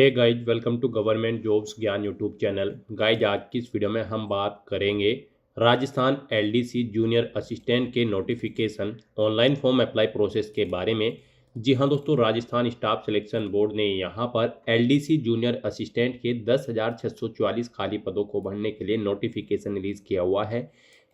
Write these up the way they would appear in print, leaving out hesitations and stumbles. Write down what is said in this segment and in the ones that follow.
Hey guys, welcome to government jobs Gyan YouTube channel. Guys, आज की इस वीडियो में हम बात करेंगे राजस्थान एलडीसी जूनियर असिस्टेंट के notification online form apply process के बारे में। जी हाँ दोस्तों, राजस्थान स्टाफ सिलेक्शन बोर्ड ने यहाँ पर एलडीसी जूनियर असिस्टेंट के 10,644 खाली पदों को भरने के लिए नोटिफिकेशन रिलीज किया हुआ है।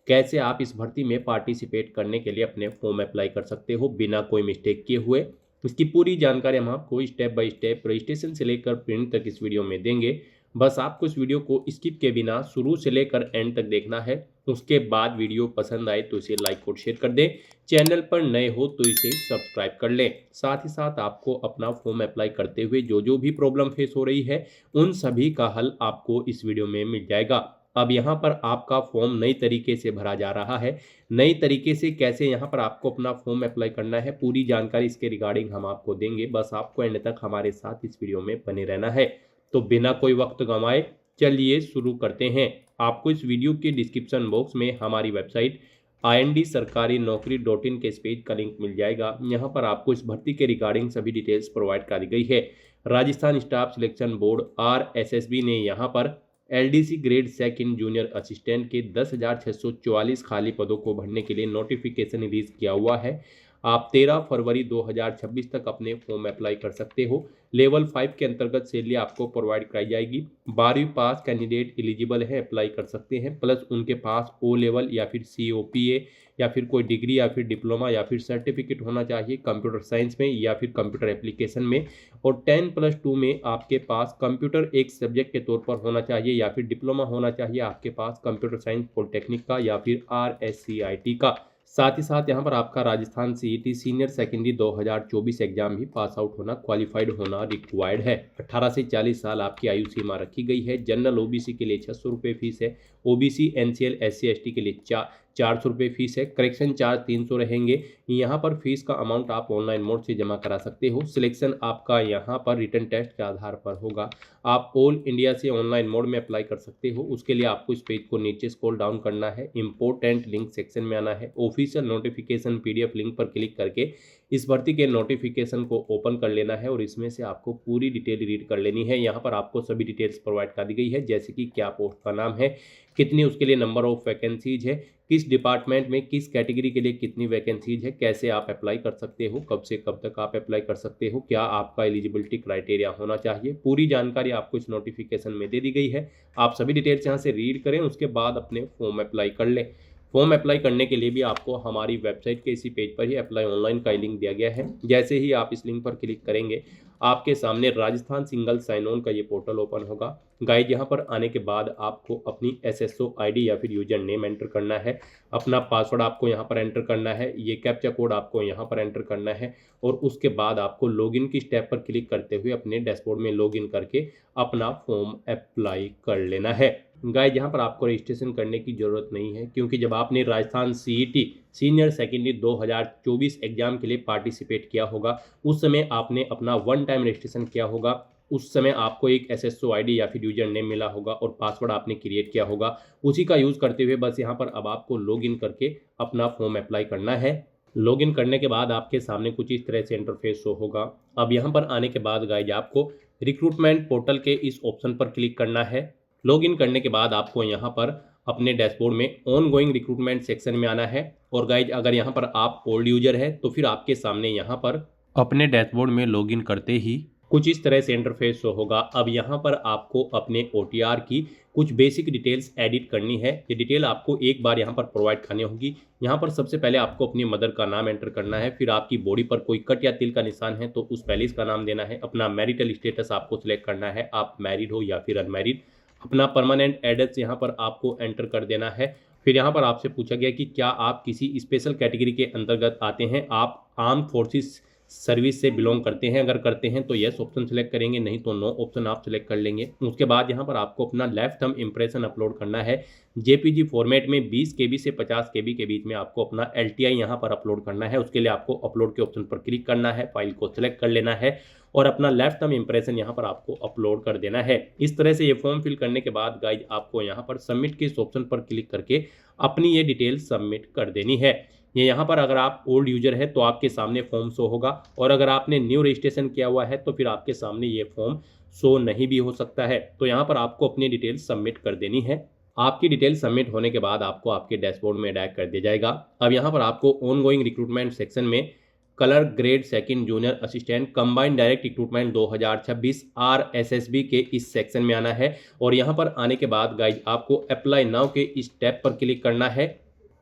कैसे आप इस भर्ती में पार्टिसिपेट करने के लिए अपने फॉर्म अप्लाई कर सकते हो बिना कोई मिस्टेक किए हुए, इसकी पूरी जानकारी हम आपको स्टेप बाय स्टेप रजिस्ट्रेशन से लेकर प्रिंट तक इस वीडियो में देंगे। बस आपको इस वीडियो को स्किप के बिना शुरू से लेकर एंड तक देखना है। उसके बाद वीडियो पसंद आए तो इसे लाइक और शेयर कर दें। चैनल पर नए हो तो इसे सब्सक्राइब कर लें। साथ ही साथ आपको अपना फॉर्म अप्लाई करते हुए जो भी प्रॉब्लम फेस हो रही है उन सभी का हल आपको इस वीडियो में मिल जाएगा। अब यहाँ पर आपका फॉर्म नई तरीके से भरा जा रहा है। नई तरीके से कैसे यहाँ पर आपको अपना फॉर्म अप्लाई करना है, पूरी जानकारी इसके रिगार्डिंग हम आपको देंगे। बस आपको एंड तक हमारे साथ इस वीडियो में बने रहना है। तो बिना कोई वक्त गंवाए चलिए शुरू करते हैं। आपको इस वीडियो के डिस्क्रिप्शन बॉक्स में हमारी वेबसाइट ind-sarkari-naukri.in के इस पेज का लिंक मिल जाएगा। यहाँ पर आपको इस भर्ती के रिगार्डिंग सभी डिटेल्स प्रोवाइड कर दी गई है। Rajasthan staff selection board RSSB ने यहाँ पर LDC grade second junior assistant के 10,644 खाली पदों को भरने के लिए नोटिफिकेशन रिलीज किया हुआ है। आप 13 फरवरी 2026 तक अपने फॉर्म अप्लाई कर सकते हो। लेवल 5 के अंतर्गत सैलरी आपको प्रोवाइड कराई जाएगी। 12वीं पास कैंडिडेट एलिजिबल है, अप्लाई कर सकते हैं, प्लस उनके पास ओ लेवल या फिर COPA या फिर कोई डिग्री या फिर डिप्लोमा या फिर सर्टिफिकेट होना चाहिए कंप्यूटर साइंस में या फिर कंप्यूटर एप्लीकेशन में। और 10+2 में आपके पास कंप्यूटर एक सब्जेक्ट के तौर पर होना चाहिए या फिर डिप्लोमा होना चाहिए आपके पास कंप्यूटर साइंस पॉलिटेक्निक का या फिर RSCIT का। साथ ही साथ यहाँ पर आपका Rajasthan CET senior secondary 2024 exam भी पास आउट होना, क्वालिफाइड होना रिक्वायर्ड है। 18 से 40 साल आपकी आयु सीमा रखी गई है। जनरल OBC के लिए 600 रुपये फीस है। OBC NCL SC ST के लिए 400 रुपये फीस है। करेक्शन चार्ज 300 रहेंगे। यहाँ पर फीस का अमाउंट आप ऑनलाइन मोड से जमा करा सकते हो। सिलेक्शन आपका यहाँ पर रिटन टेस्ट के आधार पर होगा। आप ऑल इंडिया से ऑनलाइन मोड में अप्लाई कर सकते हो। उसके लिए आपको इस पेज को नीचे स्क्रॉल डाउन करना है, इंपॉर्टेंट लिंक सेक्शन में आना है, ऑफिशियल नोटिफिकेशन PDF लिंक पर क्लिक करके इस भर्ती के नोटिफिकेशन को ओपन कर लेना है और इसमें से आपको पूरी डिटेल रीड कर लेनी है। यहाँ पर आपको सभी डिटेल्स प्रोवाइड कर दी गई है, जैसे कि क्या पोस्ट का नाम है, कितनी उसके लिए नंबर ऑफ वैकेंसीज है, किस डिपार्टमेंट में किस कैटेगरी के लिए कितनी वैकेंसीज है, कैसे आप अप्लाई कर सकते हो, कब से कब तक आप अप्लाई कर सकते हो, क्या आपका एलिजिबिलिटी क्राइटेरिया होना चाहिए। पूरी जानकारी आपको इस नोटिफिकेशन में दे दी गई है। आप सभी डिटेल्स यहाँ से रीड करें, उसके बाद अपने फॉर्म अप्लाई कर लें। फॉर्म अप्लाई करने के लिए भी आपको हमारी वेबसाइट के इसी पेज पर ही अप्लाई ऑनलाइन का लिंक दिया गया है। जैसे ही आप इस लिंक पर क्लिक करेंगे आपके सामने राजस्थान सिंगल साइन ऑन का ये पोर्टल ओपन होगा। गाइड, यहाँ पर आने के बाद आपको अपनी SSO ID या फिर यूजर नेम एंटर करना है। अपना पासवर्ड आपको यहाँ पर एंटर करना है। ये कैप्चा कोड आपको यहाँ पर एंटर करना है और उसके बाद आपको लॉगिन की स्टेप पर क्लिक करते हुए अपने डैशबोर्ड में लॉगिन करके अपना फॉर्म अप्लाई कर लेना है। गाइज, यहाँ पर आपको रजिस्ट्रेशन करने की ज़रूरत नहीं है, क्योंकि जब आपने Rajasthan CET senior secondary 2024 exam के लिए पार्टिसिपेट किया होगा उस समय आपने अपना वन टाइम रजिस्ट्रेशन किया होगा। उस समय आपको एक SSO ID या फिर यूजर नेम मिला होगा और पासवर्ड आपने क्रिएट किया होगा। उसी का यूज़ करते हुए बस यहाँ पर अब आपको लॉगिन करके अपना फॉर्म अप्लाई करना है। लॉगिन करने के बाद आपके सामने कुछ इस तरह से इंटरफेस शो होगा। अब यहाँ पर आने के बाद गाइज आपको रिक्रूटमेंट पोर्टल के इस ऑप्शन पर क्लिक करना है। लॉगिन करने के बाद आपको यहाँ पर अपने डैशबोर्ड में ऑन गोइंग रिक्रूटमेंट सेक्शन में आना है। और गाइज, अगर यहाँ पर आप ओल्ड यूजर है तो फिर आपके सामने यहाँ पर अपने डैशबोर्ड में लॉगिन करते ही कुछ इस तरह से इंटरफेस शो होगा। अब यहाँ पर आपको अपने OTR की कुछ बेसिक डिटेल्स एडिट करनी है। ये डिटेल आपको एक बार यहाँ पर प्रोवाइड करनी होगी। यहाँ पर सबसे पहले आपको अपनी मदर का नाम एंटर करना है। फिर आपकी बॉडी पर कोई कट या तिल का निशान है तो उस पहले इसका नाम देना है। अपना मैरिटल स्टेटस आपको सिलेक्ट करना है, आप मैरिड हो या फिर अनमैरिड। अपना परमानेंट एड्रेस यहाँ पर आपको एंटर कर देना है। फिर यहाँ पर आपसे पूछा गया कि क्या आप किसी स्पेशल कैटेगरी के अंतर्गत आते हैं, आप आर्म फोर्सेस सर्विस से बिलोंग करते हैं। अगर करते हैं तो यस ऑप्शन सेलेक्ट करेंगे, नहीं तो नो ऑप्शन आप सेलेक्ट कर लेंगे। उसके बाद यहाँ पर आपको अपना लेफ्ट थंब इम्प्रेशन अपलोड करना है। JPG फॉर्मेट में 20 KB से 50 KB के बीच में आपको अपना LTI यहाँ पर अपलोड करना है। उसके लिए आपको अपलोड के ऑप्शन पर क्लिक करना है, फाइल को सिलेक्ट कर लेना है और अपना लेफ्ट थंब इम्प्रेशन यहाँ पर आपको अपलोड कर देना है। इस तरह से ये फॉर्म फिल करने के बाद गाइज आपको यहाँ पर सबमिट के इस ऑप्शन पर क्लिक करके अपनी ये डिटेल सबमिट कर देनी है। ये यहाँ पर अगर आप ओल्ड यूजर है तो आपके सामने फॉर्म शो होगा और अगर आपने न्यू रजिस्ट्रेशन किया हुआ है तो फिर आपके सामने ये फॉर्म शो नहीं भी हो सकता है। तो यहाँ पर आपको अपनी डिटेल सबमिट कर देनी है। आपकी डिटेल सबमिट होने के बाद आपको आपके डैशबोर्ड में ऐड कर दिया जाएगा। अब यहाँ पर आपको ऑनगोइंग रिक्रूटमेंट सेक्शन में colour grade second junior assistant combined direct recruitment 2026 RSSB के इस सेक्शन में आना है। और यहाँ पर आने के बाद गाइज आपको अप्लाई नाउ के इस टैब पर क्लिक करना है।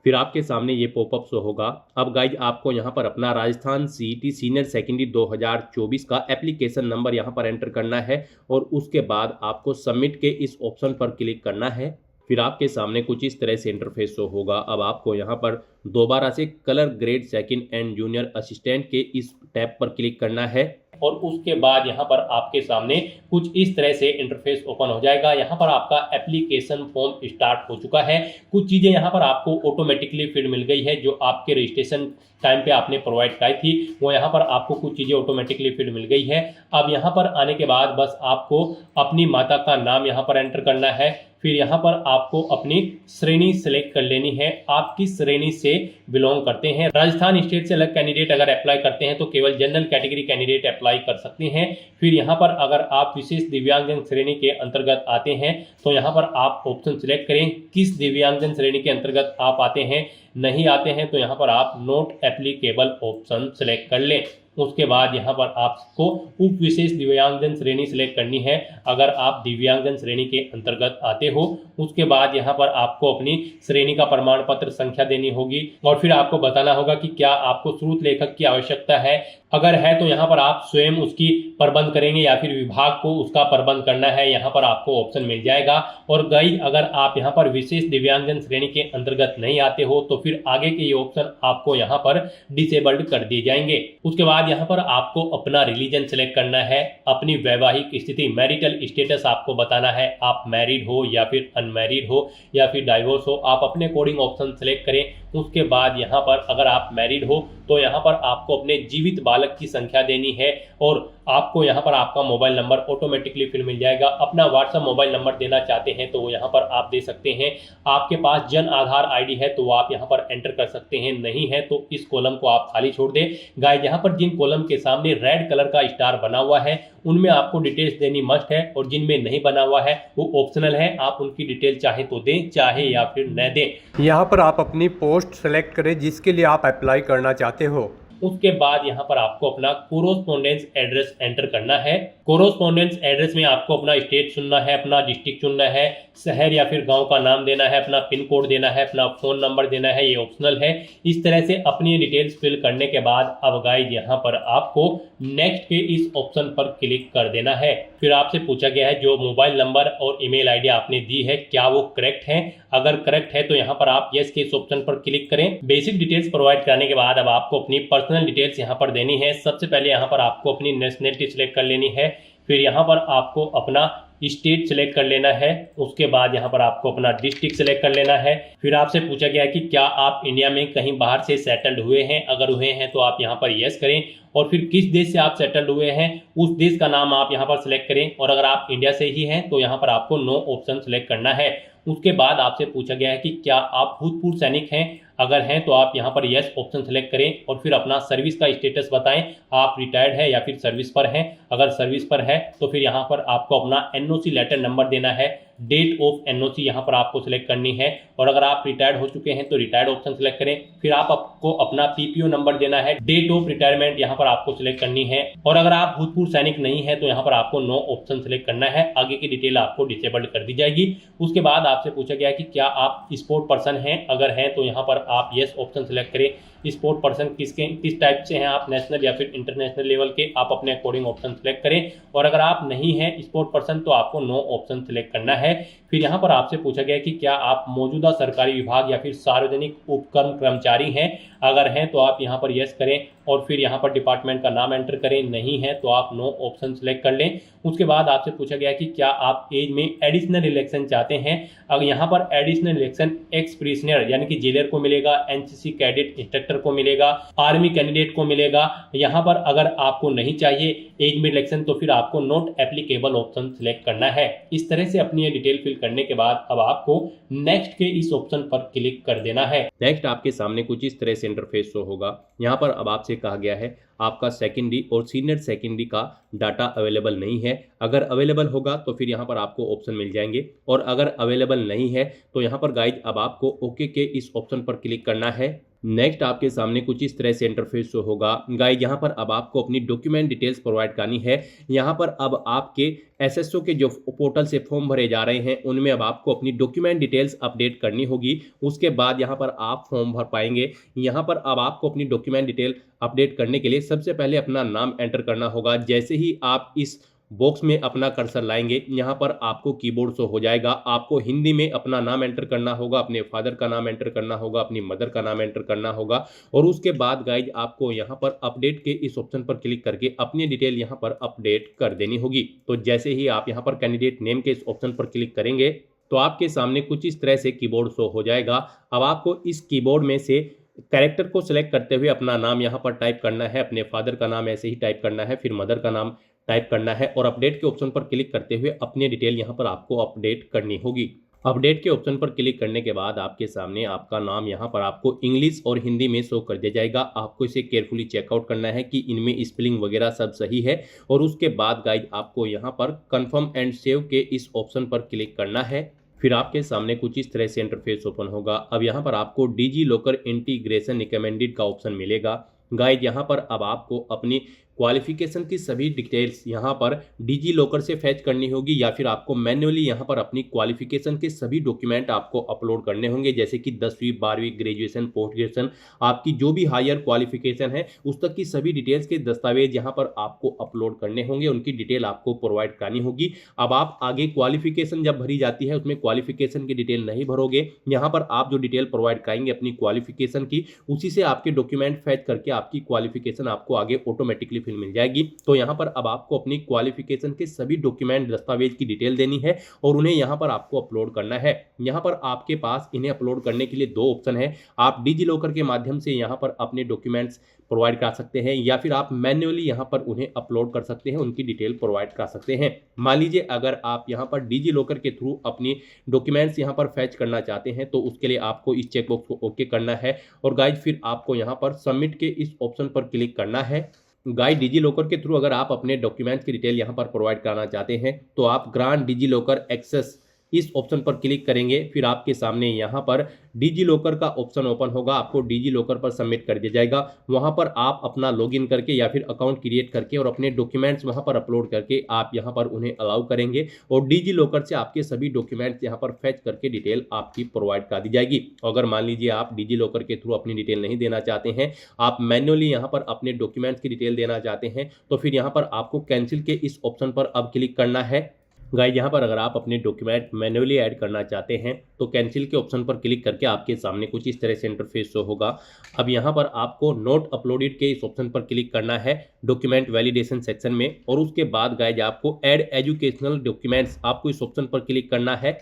फिर आपके सामने ये पॉपअप शो होगा। अब गाइज आपको यहाँ पर अपना राजस्थान CET सीनियर सेकेंडरी 2024 का एप्लीकेशन नंबर यहाँ पर एंटर करना है और उसके बाद आपको सबमिट के इस ऑप्शन पर क्लिक करना है। फिर आपके सामने कुछ इस तरह से इंटरफेस शो होगा। अब आपको यहाँ पर दोबारा से colour grade second and junior assistant के इस टैब पर क्लिक करना है और उसके बाद यहाँ पर आपके सामने कुछ इस तरह से इंटरफेस ओपन हो जाएगा। यहाँ पर आपका एप्लीकेशन फॉर्म स्टार्ट हो चुका है। कुछ चीज़ें यहाँ पर आपको ऑटोमेटिकली फिल मिल गई है जो आपके रजिस्ट्रेशन टाइम पे आपने प्रोवाइड कराई थी, वो यहाँ पर आपको कुछ चीज़ें ऑटोमेटिकली फिल मिल गई है। अब यहाँ पर आने के बाद बस आपको अपनी माता का नाम यहाँ पर एंटर करना है। फिर यहाँ पर आपको अपनी श्रेणी सिलेक्ट कर लेनी है। आप किस श्रेणी से बिलोंग करते हैं। राजस्थान स्टेट से अलग कैंडिडेट अगर अप्लाई करते हैं तो केवल जनरल कैटेगरी कैंडिडेट अप्लाई कर सकते हैं। फिर यहाँ पर अगर आप विशेष दिव्यांगजन श्रेणी के अंतर्गत आते हैं तो यहाँ पर आप ऑप्शन सिलेक्ट करें किस दिव्यांगजन श्रेणी के अंतर्गत आप आते हैं। नहीं आते हैं तो यहाँ पर आप नॉट एप्लीकेबल ऑप्शन सिलेक्ट कर लें। उसके बाद यहाँ पर आपको उप विशेष दिव्यांगजन श्रेणी सिलेक्ट करनी है अगर आप दिव्यांगजन श्रेणी के अंतर्गत आते हो। उसके बाद यहाँ पर आपको अपनी श्रेणी का प्रमाण पत्र संख्या देनी होगी और फिर आपको बताना होगा कि क्या आपको स्रोत लेखक की आवश्यकता है। अगर है तो यहाँ पर आप स्वयं उसकी प्रबंध करेंगे या फिर विभाग को उसका प्रबंध करना है, यहाँ पर आपको ऑप्शन मिल जाएगा। और गाइस अगर आप यहाँ पर विशेष दिव्यांगजन श्रेणी के अंतर्गत नहीं आते हो तो फिर आगे के ये ऑप्शन आपको यहाँ पर डिसेबल्ड कर दिए जाएंगे। उसके बाद यहाँ पर आपको अपना रिलीजन सिलेक्ट करना है, अपनी वैवाहिक स्थिति मैरिटल स्टेटस आपको बताना है, आप मैरिड हो या फिर अनमैरिड हो या फिर डाइवोर्स हो, आप अपने अकॉर्डिंग ऑप्शन सिलेक्ट करें। उसके बाद यहाँ पर अगर आप मैरिड हो तो यहाँ पर आपको अपने जीवित बालक की संख्या देनी है और आपको यहाँ पर आपका मोबाइल नंबर ऑटोमेटिकली फिर मिल जाएगा। अपना व्हाट्सएप मोबाइल नंबर देना चाहते हैं तो वो यहाँ पर आप दे सकते हैं। आपके पास जन आधार ID है तो वो आप यहाँ पर एंटर कर सकते हैं, नहीं है तो इस कॉलम को आप खाली छोड़ दें। गाइस यहाँ पर जिन कॉलम के सामने रेड कलर का स्टार बना हुआ है उनमें आपको डिटेल्स देनी मस्ट है और जिनमें नहीं बना हुआ है वो ऑप्शनल है। आप उनकी डिटेल चाहे तो दें चाहे या फिर न दें। यहाँ पर आप अपनी पोस्ट सेलेक्ट करें जिसके लिए आप अप्लाई करना चाहते हो। उसके बाद यहाँ पर आपको अपना कोरोस्पोंडेंस एड्रेस एंटर करना है। कोरोस्पोंडेंस एड्रेस में आपको अपना स्टेट चुनना है, अपना डिस्ट्रिक्ट चुनना है, शहर या फिर गांव का नाम देना है, अपना पिन कोड देना है, अपना फ़ोन नंबर देना है, ये ऑप्शनल है। इस तरह से अपनी डिटेल्स फिल करने के बाद अब गाइस यहाँ पर आपको नेक्स्ट के इस ऑप्शन पर क्लिक कर देना है। फिर आपसे पूछा गया है जो मोबाइल नंबर और ईमेल ID आपने दी है क्या वो करेक्ट है। अगर करेक्ट है तो यहाँ पर आप यस के इस ऑप्शन पर क्लिक करें। बेसिक डिटेल्स प्रोवाइड कराने के बाद अब आपको अपनी पर्सनल डिटेल्स यहाँ पर देनी है। सबसे पहले यहाँ पर आपको अपनी नेशनलिटी सिलेक्ट कर लेनी है। फिर यहाँ पर आपको अपना स्टेट सिलेक्ट कर लेना है। उसके बाद यहाँ पर आपको अपना डिस्ट्रिक्ट सिलेक्ट कर लेना है। फिर आपसे पूछा गया है कि क्या आप इंडिया में कहीं बाहर से सेटल्ड हुए हैं। अगर हुए हैं तो आप यहाँ पर यस करें और फिर किस देश से आप सेटल्ड हुए हैं उस देश का नाम आप यहाँ पर सिलेक्ट करें और अगर आप इंडिया से ही हैं तो यहाँ पर आपको नो ऑप्शन सिलेक्ट करना है। उसके बाद आपसे पूछा गया है कि क्या आप भूतपूर्व सैनिक हैं। अगर हैं तो आप यहाँ पर यस ऑप्शन सेलेक्ट करें और फिर अपना सर्विस का स्टेटस बताएं, आप रिटायर्ड है या फिर सर्विस पर हैं। अगर सर्विस पर है तो फिर यहाँ पर आपको अपना NOC लेटर नंबर देना है। डेट ऑफ NOC यहाँ पर आपको सिलेक्ट करनी है और अगर आप रिटायर्ड हो चुके हैं तो रिटायर्ड ऑप्शन सिलेक्ट करें। फिर आपको अपना PPO नंबर देना है। डेट ऑफ रिटायरमेंट यहाँ पर आपको सिलेक्ट करनी है और अगर आप भूतपूर्व सैनिक नहीं है तो यहाँ पर आपको नो ऑप्शन सिलेक्ट करना है। आगे की डिटेल आपको डिसेबल्ड कर दी जाएगी। उसके बाद आपसे पूछा गया कि क्या आप स्पोर्ट पर्सन हैं। अगर हैं तो यहाँ पर आप यस ऑप्शन सिलेक्ट करें। स्पोर्ट पर्सन किस टाइप से हैं आप, नेशनल या फिर इंटरनेशनल लेवल के, आप अपने अकॉर्डिंग ऑप्शन सेलेक्ट करें और अगर आप नहीं हैं स्पोर्ट पर्सन तो आपको नो ऑप्शन सेलेक्ट करना है। फिर यहाँ पर आपसे पूछा गया कि क्या आप मौजूदा सरकारी विभाग या फिर सार्वजनिक उपक्रम कर्मचारी हैं। अगर हैं तो आप यहाँ पर यस करें और फिर यहाँ पर डिपार्टमेंट का नाम एंटर करें। नहीं है तो आप नो ऑप्शन सेलेक्ट कर लें। उसके बाद आपसे पूछा गया कि क्या आप एज में एडिशनल इलेक्शन चाहते हैं। अगर यहाँ पर एडिशनल इलेक्शन एक्स प्रिजनर यानी कि जेलर को मिलेगा, NCC कैडेट इंस्ट्रक्टर को मिलेगा, आर्मी कैंडिडेट को मिलेगा। यहाँ पर अगर आपको नहीं चाहिए एज में इलेक्शन तो फिर आपको नॉट एप्लीकेबल ऑप्शन सिलेक्ट करना है। इस तरह से अपनी ये डिटेल फिल करने के बाद अब आपको नेक्स्ट के इस ऑप्शन पर क्लिक कर देना है। नेक्स्ट आपके सामने कुछ इस तरह से इंटरफेस शो होगा। यहाँ पर अब आपसे कहा गया है आपका सेकेंडरी और सीनियर सेकेंडरी का डाटा अवेलेबल नहीं है। अगर अवेलेबल होगा तो फिर यहाँ पर आपको ऑप्शन मिल जाएंगे, और अगर अवेलेबल नहीं है तो यहाँ पर गाइज अब आपको ओके के इस ऑप्शन पर क्लिक करना है। नेक्स्ट आपके सामने कुछ इस तरह से इंटरफेस शो होगा। गाइज यहाँ पर अब आपको अपनी डॉक्यूमेंट डिटेल्स प्रोवाइड करनी है। यहाँ पर अब आपके एसएसओ के जो पोर्टल से फॉर्म भरे जा रहे हैं उनमें अब आपको अपनी डॉक्यूमेंट डिटेल्स अपडेट करनी होगी। उसके बाद यहाँ पर आप फॉर्म भर पाएंगे। यहाँ पर अब आपको अपनी डॉक्यूमेंट डिटेल अपडेट करने के लिए सबसे पहले अपना नाम एंटर करना होगा। जैसे ही आप इस बॉक्स में अपना कर्सर लाएंगे यहाँ पर आपको कीबोर्ड शो हो जाएगा। आपको हिंदी में अपना नाम एंटर करना होगा, अपने फादर का नाम एंटर करना होगा, अपनी मदर का नाम एंटर करना होगा, और उसके बाद गाइज आपको यहाँ पर अपडेट के इस ऑप्शन पर क्लिक करके अपनी डिटेल यहाँ पर अपडेट कर देनी होगी। तो जैसे ही आप यहाँ पर कैंडिडेट नेम के इस ऑप्शन पर क्लिक करेंगे तो आपके सामने कुछ इस तरह से कीबोर्ड शो हो जाएगा। अब आपको इस कीबोर्ड में से कैरेक्टर को सिलेक्ट करते हुए अपना नाम यहाँ पर टाइप करना है, अपने फादर का नाम ऐसे ही टाइप करना है, फिर मदर का नाम टाइप करना है, और अपडेट के ऑप्शन पर क्लिक करते हुए अपनी डिटेल यहाँ पर आपको अपडेट करनी होगी। अपडेट के ऑप्शन पर क्लिक करने के बाद आपके सामने आपका नाम यहाँ पर आपको इंग्लिश और हिंदी में शो कर दिया जाएगा। आपको इसे केयरफुली चेकआउट करना है कि इनमें स्पेलिंग वगैरह सब सही है, और उसके बाद गाइड आपको यहाँ पर कंफर्म एंड सेव के इस ऑप्शन पर क्लिक करना है। फिर आपके सामने कुछ इस तरह से इंटरफेस ओपन होगा। अब यहाँ पर आपको डिजी लॉकर इंटीग्रेशन रिकमेंडेड का ऑप्शन मिलेगा। गाइड यहाँ पर अब आपको अपनी क्वालिफिकेशन की सभी डिटेल्स यहाँ पर डिजी लॉकर से फैच करनी होगी, या फिर आपको मैन्युअली यहाँ पर अपनी क्वालिफिकेशन के सभी डॉक्यूमेंट आपको अपलोड करने होंगे, जैसे कि 10वीं 12वीं ग्रेजुएशन पोस्ट ग्रेजुएशन आपकी जो भी हायर क्वालिफिकेशन है उस तक की सभी डिटेल्स के दस्तावेज यहाँ पर आपको अपलोड करने होंगे, उनकी डिटेल आपको प्रोवाइड करनी होगी। अब आप आगे क्वालिफिकेशन जब भरी जाती है उसमें क्वालिफिकेशन की डिटेल नहीं भरोगे, यहाँ पर आप जो डिटेल प्रोवाइड कराएंगे अपनी क्वालिफिकेशन की उसी से आपके डॉक्यूमेंट फैच करके आपकी क्वालिफिकेशन आपको आगे ऑटोमेटिकली फिर मिल जाएगी। तो यहाँ पर अब आपको अपनी क्वालिफिकेशन के सभी डॉक्यूमेंट दस्तावेज की डिटेल देनी है और उन्हें यहाँ पर आपको अपलोड करना है। यहाँ पर आपके पास इन्हें अपलोड करने के लिए दो ऑप्शन है। आप डिजी लॉकर के माध्यम से यहाँ पर अपने डॉक्यूमेंट्स प्रोवाइड कर सकते हैं, या फिर आप मैन्युअली यहाँ पर उन्हें अपलोड कर सकते हैं, उनकी डिटेल प्रोवाइड कर सकते हैं। मान लीजिए अगर आप यहाँ पर डिजी लॉकर के थ्रू अपनी डॉक्यूमेंट्स यहाँ पर फैच करना चाहते हैं तो उसके लिए आपको इस चेकबॉक्स को ओके करना है, और गाइज फिर आपको यहाँ पर सबमिट के इस ऑप्शन पर क्लिक करना है। गाइड डिजी लॉकर के थ्रू अगर आप अपने डॉक्यूमेंट्स की डिटेल यहाँ पर प्रोवाइड कराना चाहते हैं तो आप ग्रांट डिजी लॉकर एक्सेस इस ऑप्शन पर क्लिक करेंगे। फिर आपके सामने यहाँ पर डिजी लॉकर का ऑप्शन ओपन होगा, आपको डिजी लॉकर पर सबमिट कर दिया जाएगा। वहाँ पर आप अपना लॉगिन करके या फिर अकाउंट क्रिएट करके और अपने डॉक्यूमेंट्स वहाँ पर अपलोड करके आप यहाँ पर उन्हें अलाउ करेंगे, और डिजी लॉकर से आपके सभी डॉक्यूमेंट्स यहाँ पर फैच करके डिटेल आपकी प्रोवाइड कर दी जाएगी। अगर मान लीजिए आप डिजी लॉकर के थ्रू अपनी डिटेल नहीं देना चाहते हैं, आप मैन्युअली यहाँ पर अपने डॉक्यूमेंट्स की डिटेल देना चाहते हैं, तो फिर यहाँ पर आपको कैंसिल के इस ऑप्शन पर अब क्लिक करना है। गाइस यहाँ पर अगर आप अपने डॉक्यूमेंट मैन्युअली ऐड करना चाहते हैं तो कैंसिल के ऑप्शन पर क्लिक करके आपके सामने कुछ इस तरह से इंटरफेस शो होगा। अब यहाँ पर आपको नोट अपलोडेड के इस ऑप्शन पर क्लिक करना है डॉक्यूमेंट वैलिडेशन सेक्शन में, और उसके बाद गाइस आपको ऐड एजुकेशनल डॉक्यूमेंट्स आपको इस ऑप्शन पर क्लिक करना है।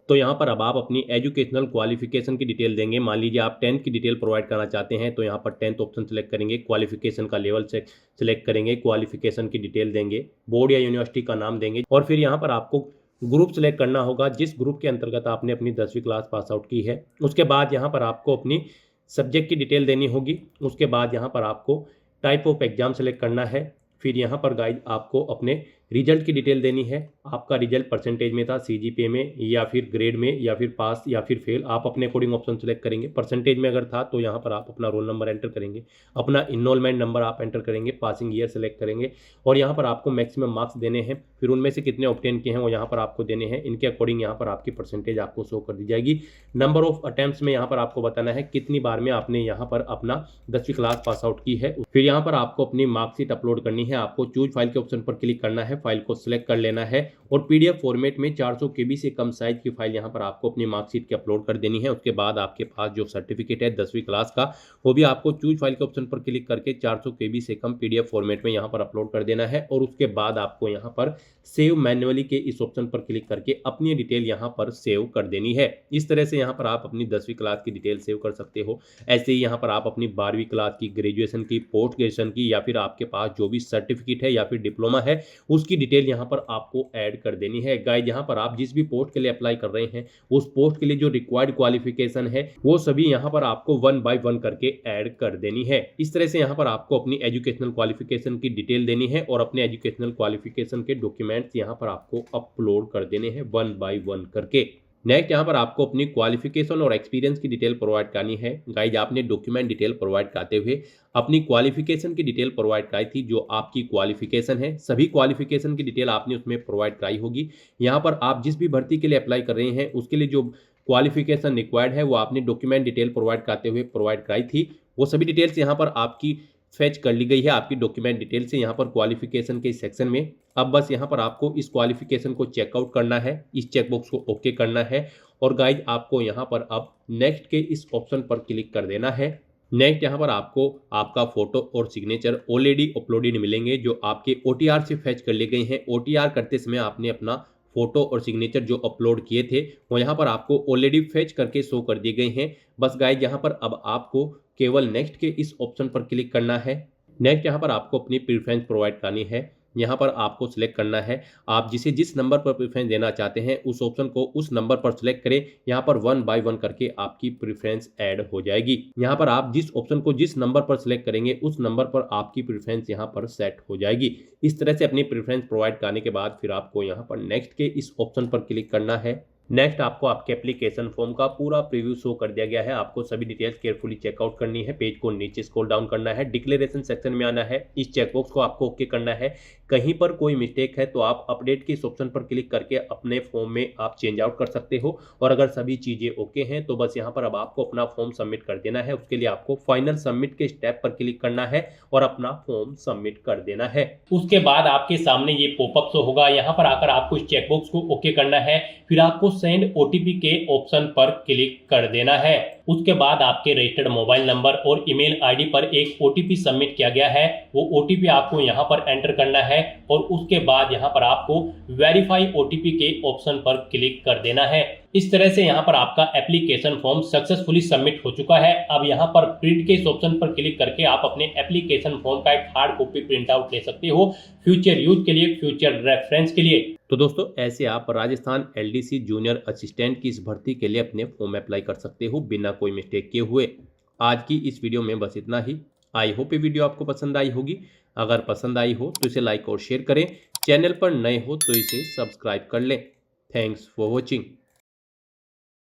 तो यहाँ पर अब आप अपनी एजुकेशनल क्वालिफिकेशन की डिटेल देंगे। मान लीजिए आप 10th की डिटेल प्रोवाइड करना चाहते हैं तो यहाँ पर 10th ऑप्शन सेलेक्ट करेंगे, क्वालिफिकेशन का लेवल से सिलेक्ट करेंगे, क्वालिफिकेशन की डिटेल देंगे, बोर्ड या यूनिवर्सिटी का नाम देंगे, और फिर यहाँ पर आपको ग्रुप सेलेक्ट करना होगा जिस ग्रुप के अंतर्गत आपने अपनी 10वीं क्लास पास आउट की है। उसके बाद यहाँ पर आपको अपनी सब्जेक्ट की डिटेल देनी होगी। उसके बाद यहाँ पर आपको टाइप ऑफ एग्जाम सेलेक्ट करना है। फिर यहाँ पर गाइड आपको अपने रिजल्ट की डिटेल देनी है। आपका रिजल्ट परसेंटेज में था, सीजीपीए में, या फिर ग्रेड में, या फिर पास या फिर फेल, आप अपने अकॉर्डिंग ऑप्शन सेलेक्ट करेंगे। परसेंटेज में अगर था तो यहाँ पर आप अपना रोल नंबर एंटर करेंगे, अपना इनरोलमेंट नंबर आप एंटर करेंगे, पासिंग ईयर सेलेक्ट करेंगे, और यहाँ पर आपको मैक्सिमम मार्क्स देने हैं। फिर उनमें से कितने ऑब्टेन किए हैं वो यहाँ पर आपको देने हैं। इनके अकॉर्डिंग यहाँ पर आपकी परसेंटेज आपको शो कर दी जाएगी। नंबर ऑफ अटेम्प्ट्स में यहाँ पर आपको बताना है कितनी बार में आपने यहाँ पर अपना 10वीं क्लास पास आउट की है। फिर यहाँ पर आपको अपनी मार्कशीट अपलोड करनी है। आपको चूज फाइल के ऑप्शन पर क्लिक करना है, फाइल को सिलेक्ट कर लेना है, और पीडीएफ फॉर्मेट में 400 केबी से कम साइज की फाइल यहाँ पर आपको अपनी मार्कशीट की अपलोड कर देनी है। उसके बाद आपके पास जो सर्टिफिकेट है 10वीं क्लास का वो भी आपको चूज फाइल के ऑप्शन पर क्लिक करके 400 केबी से कम पीडीएफ फॉर्मेट में यहाँ पर अपलोड कर देना है, और उसके बाद आपको यहाँ पर सेव मैन्युअली के इस ऑप्शन पर क्लिक करके अपनी डिटेल यहाँ पर सेव कर देनी है। इस तरह से यहाँ पर आप अपनी 10वीं क्लास की डिटेल सेव कर सकते हो। ऐसे ही यहाँ पर आप अपनी 12वीं क्लास की, ग्रेजुएशन की, पोस्ट ग्रेजुएशन की, या फिर आपके पास जो भी सर्टिफिकेट है या फिर डिप्लोमा है उसकी डिटेल यहाँ पर आपको ऐड कर देनी है। गाइस यहाँ पर आप जिस भी पोस्ट के लिए अप्लाई कर रहे हैं उस पोस्ट के लिए जो रिक्वायर्ड क्वालिफिकेशन है वो सभी यहाँ पर आपको 1 बाय 1 करके ऐड कर देनी है। इस तरह से यहाँ पर आपको अपनी एजुकेशनल क्वालिफिकेशन की डिटेल देनी है और अपने एजुकेशनल क्वालिफिकेशन के डॉक्यूमेंट्स यहाँ पर आपको अपलोड कर देने हैं 1 बाय 1 करके। नेक्स्ट यहाँ पर आपको अपनी क्वालिफिकेशन और एक्सपीरियंस की डिटेल प्रोवाइड करनी है। गाइज आपने डॉक्यूमेंट डिटेल प्रोवाइड करते हुए अपनी क्वालिफिकेशन की डिटेल प्रोवाइड कराई थी, जो आपकी क्वालिफिकेशन है सभी क्वालिफिकेशन की डिटेल आपने उसमें प्रोवाइड कराई होगी। यहाँ पर आप जिस भी भर्ती के लिए अप्लाई कर रहे हैं उसके लिए जो क्वालिफिकेशन रिक्वायर्ड है वो आपने डॉक्यूमेंट डिटेल प्रोवाइड करते हुए प्रोवाइड कराई थी। वो सभी डिटेल्स यहाँ पर आपकी फेच कर ली गई है आपकी डॉक्यूमेंट डिटेल से यहाँ पर क्वालिफिकेशन के सेक्शन में। अब बस यहाँ पर आपको इस क्वालिफिकेशन को चेकआउट करना है, इस चेकबॉक्स को ओके करना है और गाइज आपको यहाँ पर अब नेक्स्ट के इस ऑप्शन पर क्लिक कर देना है। नेक्स्ट यहाँ पर आपको आपका फोटो और सिग्नेचर ऑलरेडी अपलोडेड मिलेंगे जो आपके OTR से फेच कर लिए गए हैं। OTR करते समय आपने अपना फोटो और सिग्नेचर जो अपलोड किए थे वो यहाँ पर आपको ऑलरेडी फेच करके शो कर दिए गए हैं। बस गाइज यहाँ पर अब आपको केवल नेक्स्ट के इस ऑप्शन पर क्लिक करना है। नेक्स्ट यहाँ पर आपको अपनी प्रेफरेंस प्रोवाइड करनी है। यहाँ पर आपको सिलेक्ट करना है आप जिस नंबर पर प्रेफरेंस देना चाहते हैं उस ऑप्शन को उस नंबर पर सिलेक्ट करें। यहाँ पर 1 बाय 1 करके आपकी प्रेफरेंस ऐड हो जाएगी। यहाँ पर आप जिस ऑप्शन को जिस नंबर पर सिलेक्ट करेंगे उस नंबर पर आपकी प्रेफरेंस यहाँ पर सेट हो जाएगी। इस तरह से अपनी प्रेफरेंस प्रोवाइड करने के बाद फिर आपको यहाँ पर नेक्स्ट के इस ऑप्शन पर क्लिक करना है। नेक्स्ट आपको आपके एप्लीकेशन फॉर्म का पूरा प्रीव्यू शो कर दिया गया है। आपको सभी डिटेल्स केयरफुली चेकआउट करनी है। पेज को नीचे स्क्रॉल डाउन करना है, डिक्लेरेशन सेक्शन में आना है, इस चेकबॉक्स को आपको ओके करना है। कहीं पर कोई मिस्टेक है तो आप अपडेट के इस ऑप्शन पर क्लिक करके अपने फॉर्म में आप चेंज आउट कर सकते हो और अगर सभी चीजें ओके हैं तो बस यहाँ पर अब आपको अपना फॉर्म सबमिट कर देना है। उसके लिए आपको फाइनल सबमिट के स्टेप पर क्लिक करना है और अपना फॉर्म सबमिट कर देना है। उसके बाद आपके सामने ये पॉपअप शो होगा। यहाँ पर आकर आपको इस चेकबॉक्स को ओके करना है, फिर आपको सेंड OTP के ऑप्शन पर क्लिक कर देना है। उसके बाद आपके रजिस्टर्ड मोबाइल नंबर और ईमेल आईडी पर एक OTP सबमिट किया गया है, वो OTP आपको यहाँ पर एंटर करना है और उसके बाद यहाँ पर आपको वेरीफाई OTP के ऑप्शन पर क्लिक कर देना है। इस तरह से यहाँ पर आपका एप्लीकेशन फॉर्म सक्सेसफुली सबमिट हो चुका है। अब यहाँ पर प्रिंट के इस ऑप्शन पर क्लिक करके आप अपने एप्लीकेशन फॉर्म का एक हार्ड कॉपी प्रिंट आउट ले सकते हो फ्यूचर यूज के लिए, फ्यूचर रेफरेंस के लिए। तो दोस्तों ऐसे आप राजस्थान LDC जूनियर असिस्टेंट की इस भर्ती के लिए अपने फॉर्म अप्लाई कर सकते हो बिना कोई मिस्टेक किए हुए। आज की इस वीडियो में बस इतना ही। आई होप ये वीडियो आपको पसंद आई होगी। अगर पसंद आई हो तो इसे लाइक और शेयर करें। चैनल पर नए हो तो इसे सब्सक्राइब कर लें। Thanks for watching.